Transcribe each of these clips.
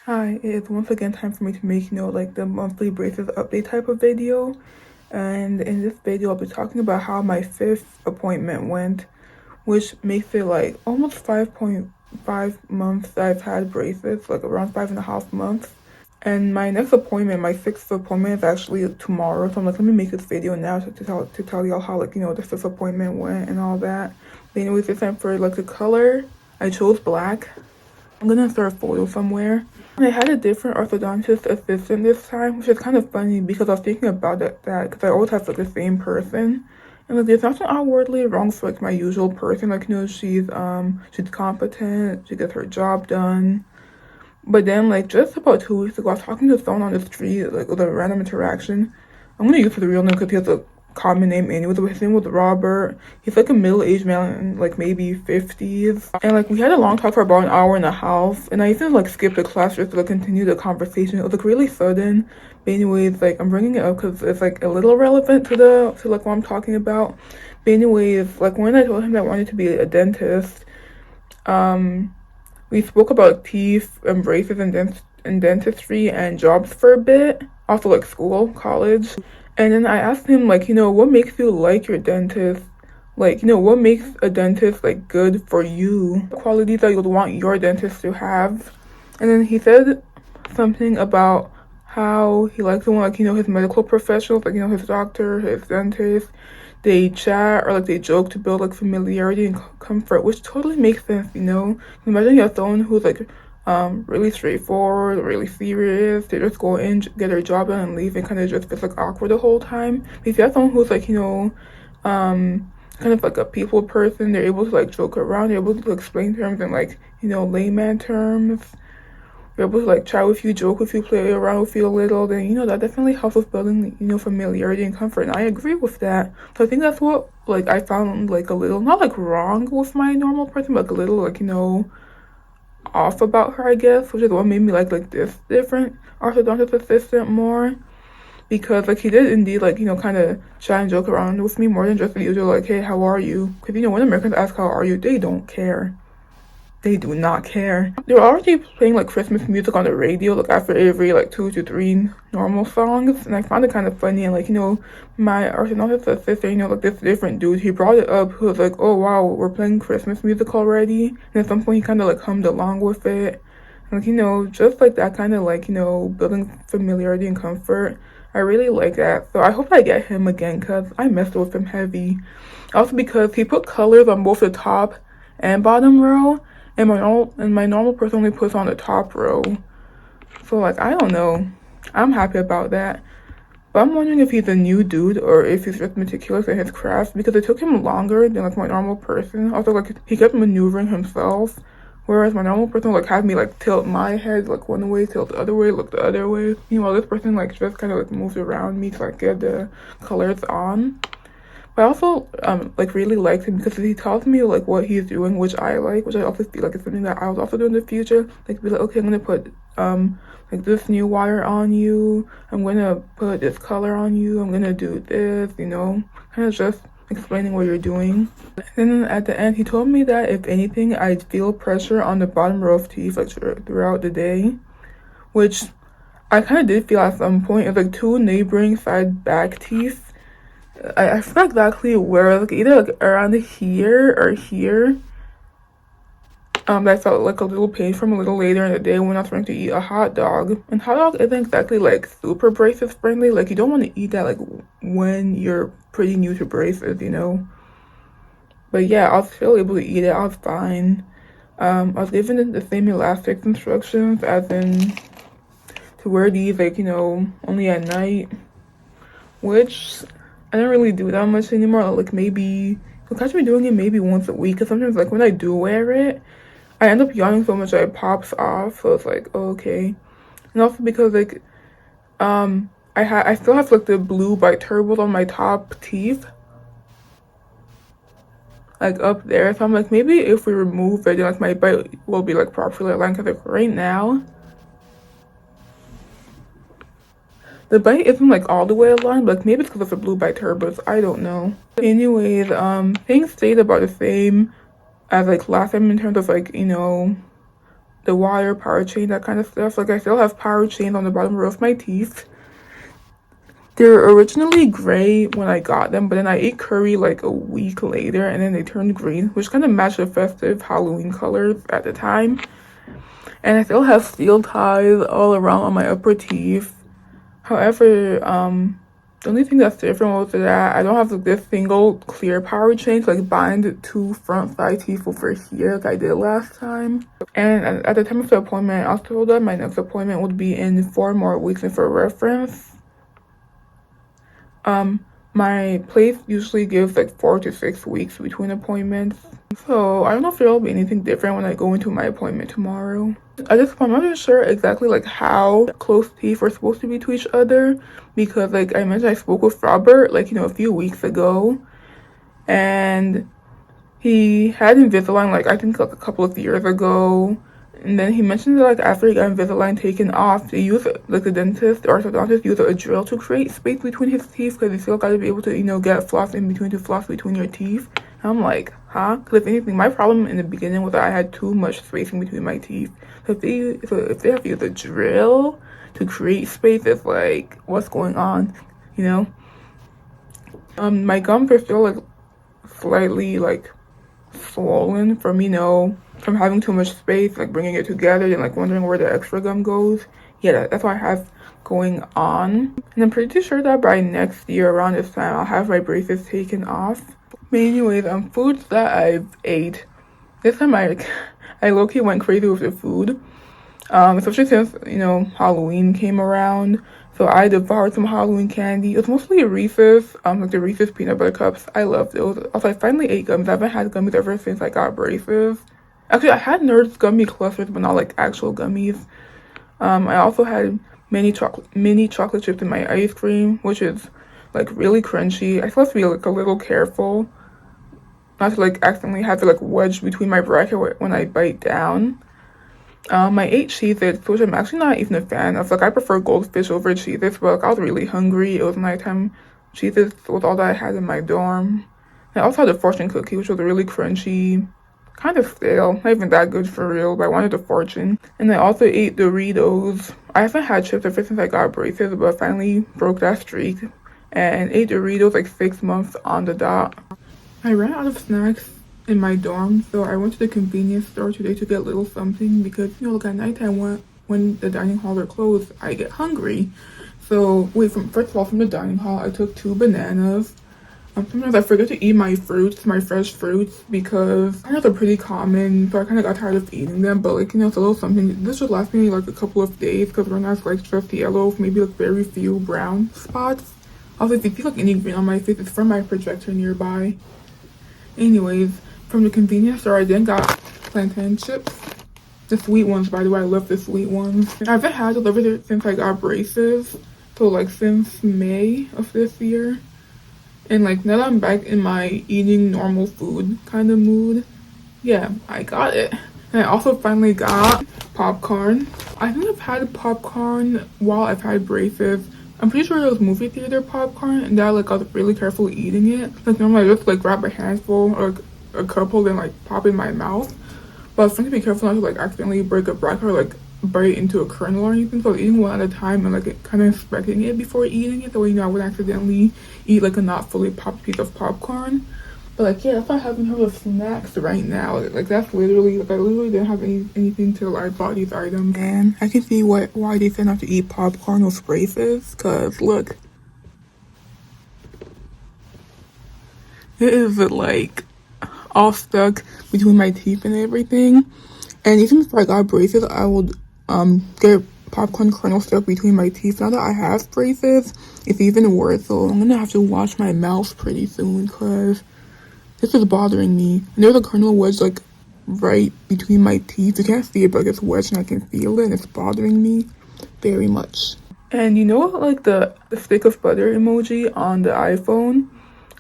Hi, it is once again time for me to make, like the monthly braces update type of video. And in this video, I'll be talking about how my fifth appointment went, which makes it like almost 5.5 months that I've had braces, like around 5.5 months. And my next appointment, my sixth appointment, is actually tomorrow. So I'm like, let me make this video now to tell y'all how, like, the fifth appointment went and all that. But anyways, it's time for like the color. I chose black. I'm gonna start a photo somewhere. I had a different orthodontist assistant this time, which is kind of funny because I was thinking about that because I always have like the same person. And like there's nothing outwardly wrong for like my usual person. Like, she's competent, she gets her job done. But then like just about 2 weeks ago, I was talking to someone on the street, like with a random interaction. I'm gonna use his real name because he has a common name anyway. His name was Robert. He's like a middle-aged man, like maybe 50s. And like we had a long talk for about an hour and a half. And I even like skipped the class just to like continue the conversation. It was like really sudden. But anyways, like I'm bringing it up because it's like a little relevant to like what I'm talking about. But anyways, like when I told him that I wanted to be a dentist, we spoke about teeth and braces and dentistry and jobs for a bit. Also like school, college. And then I asked him, like, what makes you like your dentist? Like, what makes a dentist, like, good for you? Qualities that you'd want your dentist to have. And then he said something about how he likes when, like, his medical professionals, like, his doctor, his dentist, they chat or, like, they joke to build, like, familiarity and comfort, which totally makes sense. Imagine you have someone who's, like, really straightforward, really serious. They just go in, get their job done, and leave, and kind of just gets like awkward the whole time. But if you have someone who's like, kind of like a people person, they're able to like joke around, they're able to explain terms in like, layman terms. They're able to like chat with you, joke with you, play around with you a little. Then that definitely helps with building, familiarity and comfort. And I agree with that. So I think that's what like I found like a little not like wrong with my normal person, but like a little like off about her, I guess, which is what made me like this different orthodontist assistant more. Because like he did indeed like kind of chat and joke around with me more than just the usual like, hey, how are you? Because when Americans ask how are you, they don't care. They do not care. They were already playing like Christmas music on the radio, like after every like 2 to 3 normal songs, and I found it kind of funny. And like my orthodontist sister, like this different dude, he brought it up. He was like, "Oh wow, we're playing Christmas music already." And at some point, he kind of like hummed along with it, and like just like that kind of like building familiarity and comfort. I really like that, so I hope I get him again because I messed with him heavy. Also because he put colors on both the top and bottom row, and my normal person only puts on the top row. So like I don't know. I'm happy about that. But I'm wondering if he's a new dude or if he's just meticulous in his craft because it took him longer than like my normal person. Also like he kept maneuvering himself. Whereas my normal person like had me like tilt my head like one way, tilt the other way, look the other way. While this person like just kind of like moves around me to like get the colors on. But I also like really liked him because he tells me like what he's doing, which I like, which I also feel like is something that I would also do in the future. Like be like, okay, I'm gonna put like this new wire on you, I'm gonna put this color on you, I'm gonna do this, kind of just explaining what you're doing. And then at the end he told me that if anything I'd feel pressure on the bottom row of teeth like throughout the day, which I kind of did feel at some point. It's like two neighboring side back teeth. I forgot exactly where, like either like around here or here. That felt like a little pain from a little later in the day when I was trying to eat a hot dog. And hot dog isn't exactly like super braces friendly. Like you don't want to eat that like when you're pretty new to braces. But yeah, I was still able to eat it. I was fine. I was given the same elastics instructions as in to wear these like only at night, which I don't really do that much anymore. Like maybe you'll catch me doing it maybe once a week. Cause sometimes like when I do wear it, I end up yawning so much that it pops off. So it's like, oh, okay. And also because like I still have like the blue bite turbos on my top teeth, like up there. So I'm like, maybe if we remove it, then like my bite will be like properly aligned. Cause like right now the bite isn't like all the way aligned, but like maybe it's because of the blue bite turbos. I don't know. Anyways, things stayed about the same as like last time in terms of like the wire, power chain, that kind of stuff. Like I still have power chains on the bottom row of my teeth. They're originally gray when I got them, but then I ate curry like a week later and then they turned green, which kind of matched the festive Halloween colors at the time. And I still have steel ties all around on my upper teeth. However, the only thing that's different was that I don't have like this single clear power chain to like bind two front side teeth over here like I did last time. And at the time of the appointment, I was told that my next appointment would be in 4 more weeks, and for reference, my place usually gives like 4 to 6 weeks between appointments. So I don't know if there'll be anything different when I go into my appointment tomorrow. At this point, I'm not even sure exactly like how close teeth are supposed to be to each other, because like I mentioned, I spoke with Robert like, a few weeks ago, and he had Invisalign like I think like a couple of years ago. And then he mentioned that like after he got Invisalign taken off, they use like the dentist, the orthodontist, use a drill to create space between his teeth, because you still got to be able to get floss in between, to floss between your teeth. And I'm like, huh? Because if anything, my problem in the beginning was that I had too much spacing between my teeth. So if they have to use a drill to create space, it's like, what's going on? My gums are still like slightly like swollen from having too much space, like bringing it together and like wondering where the extra gum goes. Yeah, that's what I have going on. And I'm pretty sure that by next year around this time I'll have my braces taken off. But anyways, foods that I've ate this time, I low-key went crazy with the food, especially since Halloween came around. So I devoured some Halloween candy. It was mostly Reese's, like the Reese's peanut butter cups. I love those. Also, I finally ate gummies. I haven't had gummies ever since I got braces. Actually, I had Nerds gummy clusters, but not like actual gummies. I also had mini chocolate chips in my ice cream, which is like really crunchy. I still have to be like a little careful not to like accidentally have to like wedge between my bracket when I bite down. I ate Cheez-Its, which I'm actually not even a fan of. Like, I prefer Goldfish over Cheez-Its, but like, I was really hungry. It was nighttime. Cheez-Its was all that I had in my dorm. I also had a fortune cookie, which was really crunchy, kind of stale, not even that good for real, but I wanted a fortune. And I also ate Doritos. I haven't had chips ever since I got braces, but I finally broke that streak and ate Doritos like 6 months on the dot. I ran out of snacks in my dorm, so I went to the convenience store today to get a little something, because like at nighttime when the dining halls are closed, I get hungry. So first of all, from the dining hall I took 2 bananas. Sometimes I forget to eat my fresh fruits, because bananas are pretty common, so I kind of got tired of eating them. But like, it's a little something. This should last me like a couple of days, because right now it's like just yellow, maybe like very few brown spots. Also, if you see like any green on my face, it's from my projector nearby. Anyways, from the convenience store, I then got plantain chips. The sweet ones, by the way. I love the sweet ones. I haven't had those ever since I got braces. So, like, since May of this year. And, like, now that I'm back in my eating normal food kind of mood, yeah, I got it. And I also finally got popcorn. I think I've had popcorn while I've had braces. I'm pretty sure it was movie theater popcorn, and that like I was really careful eating it. Like normally I just like grab a handful or like, a couple, then like pop in my mouth. But I was trying to be careful not to like accidentally break a bracket or like bite into a kernel or anything. So I was eating one at a time and like kind of inspecting it before eating it, so I would accidentally eat like a not fully popped piece of popcorn. But like, yeah, that's why I haven't heard of snacks right now. Like that's literally, like I literally didn't have anything to like buy these items. And I can see why they said not to eat popcorn with braces, cause look, it is like all stuck between my teeth and everything. And even if I got braces, I would get popcorn kernel stuck between my teeth. Now that I have braces, it's even worse. So I'm gonna have to wash my mouth pretty soon, cause this is bothering me. And there's a kernel wedge like right between my teeth. You can't see it, but it's wedged and I can feel it, and it's bothering me very much. And like the stick of butter emoji on the iPhone?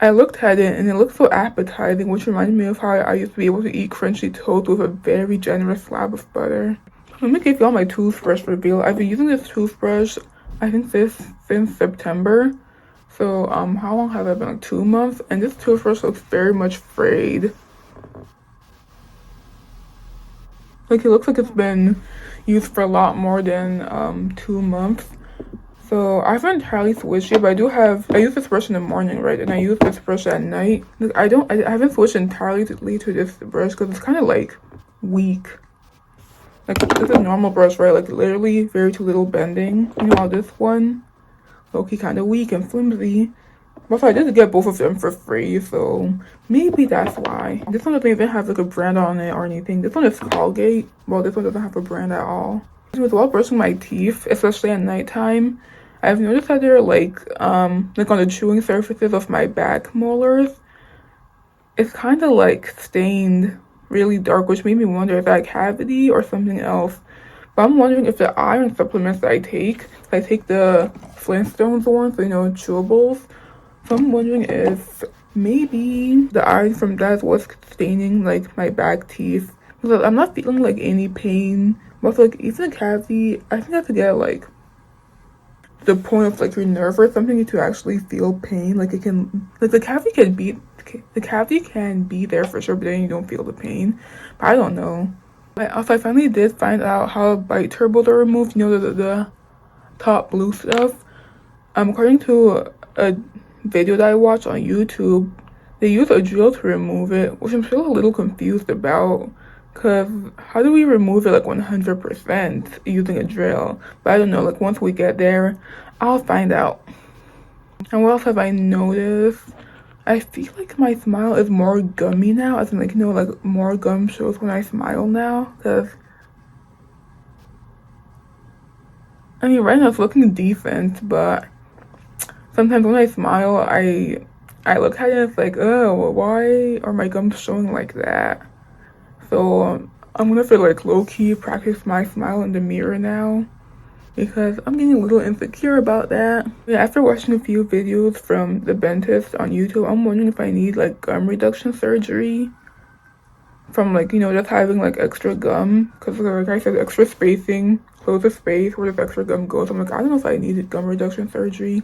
I looked at it and it looked so appetizing, which reminded me of how I used to be able to eat crunchy toast with a very generous slab of butter. Let me give y'all my toothbrush reveal. I've been using this toothbrush, I think since September. So, how long has it been? Like 2 months? And this toothbrush looks very much frayed. Like, it looks like it's been used for a lot more than 2 months. So I haven't entirely switched it, but I use this brush in the morning, right? And I use this brush at night. Like, I haven't switched entirely to this brush because it's kind of like weak. Like, it's a normal brush, right? Like, literally very too little bending. Meanwhile, this one, low-key kind of weak and flimsy. But I did get both of them for free, so maybe that's why. This one doesn't even have like a brand on it or anything. This one is Colgate. Well, this one doesn't have a brand at all. While brushing my teeth, especially at nighttime, I've noticed that they're like on the chewing surfaces of my back molars, it's kind of like stained really dark, which made me wonder if that cavity or something else. But I'm wondering if the iron supplements that I take the Flintstones ones, so, chewables. So I'm wondering if maybe the iron from that was staining like my back teeth. Because I'm not feeling like any pain. But like even the cavity, I think I have to get like the point of like your nerve or something to actually feel pain. Like it can, like the cavity can be there for sure, but then you don't feel the pain. But I don't know. I finally did find out how bite turbos are removed. The top blue stuff. According to a video that I watched on YouTube, they use a drill to remove it, which I'm still a little confused about. Cause how do we remove it like 100% using a drill? But I don't know, like once we get there, I'll find out. And what else have I noticed? I feel like my smile is more gummy now, as in like, like more gum shows when I smile now. Cause, I mean, right now it's looking decent, but sometimes when I smile, I look at it and it's like, oh, why are my gums showing like that? So I'm gonna feel like low-key practice my smile in the mirror now because I'm getting a little insecure about that. Yeah, after watching a few videos from the dentist on YouTube, I'm wondering if I need like gum reduction surgery from like, just having like extra gum, because like I said, extra spacing, close the space where this extra gum goes. I'm like, I don't know if I needed gum reduction surgery,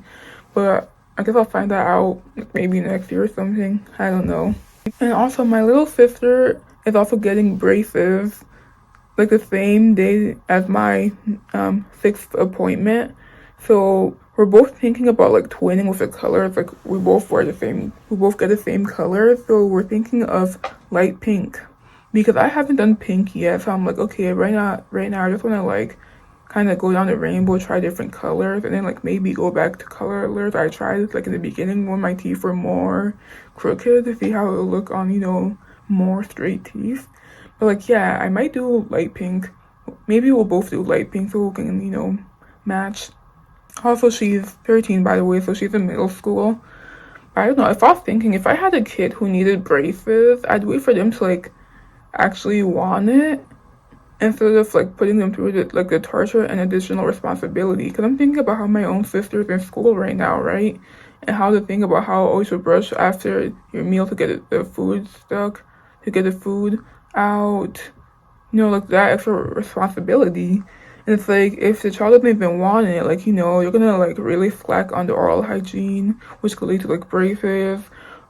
but I guess I'll find that out like, maybe next year or something. I don't know. And also my little sister is also getting braces like the same day as my 6th appointment. So we're both thinking about like twinning with the colors. Like we both get the same color. So we're thinking of light pink because I haven't done pink yet. So I'm like, okay, right now I just want to like kind of go down the rainbow, try different colors, and then like maybe go back to colorless. I tried like in the beginning when my teeth were more crooked to see how it would look on more straight teeth. But like yeah, I might do light pink. Maybe we'll both do light pink so we can match. Also, she's 13 by the way, so she's in middle school. I don't know, if I was thinking if I had a kid who needed braces, I'd wait for them to like actually want it instead of like putting them through the torture and additional responsibility. Because I'm thinking about how my own sister's in school right now, right? And how to think about how always to brush after your meal to get the food stuck, to get the food out, like that extra responsibility. And it's like if the child doesn't even want it, like you're gonna like really slack on the oral hygiene, which could lead to like braces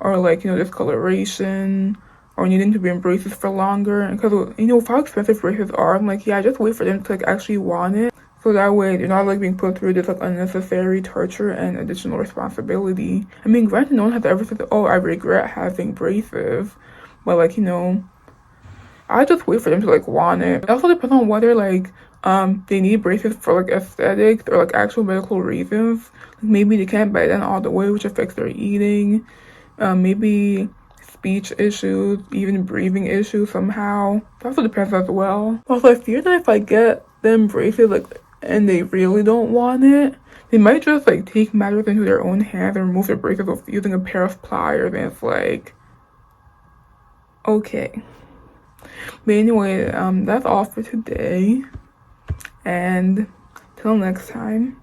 or like discoloration or needing to be in braces for longer. And because with how expensive braces are, I'm like, yeah, just wait for them to like actually want it, so that way they're not like being put through this like unnecessary torture and additional responsibility. I mean, granted, no one has ever said, oh, I regret having braces, but like I just wait for them to like want it. It also depends on whether like they need braces for like aesthetics or like actual medical reasons. Like, maybe they can't bite down all the way, which affects their eating. Maybe speech issues, even breathing issues somehow. That also depends as well. Also, I fear that if I get them braces like and they really don't want it, they might just like take matters into their own hands and remove their braces with using a pair of pliers, and it's like, okay. But anyway, that's all for today, and till next time.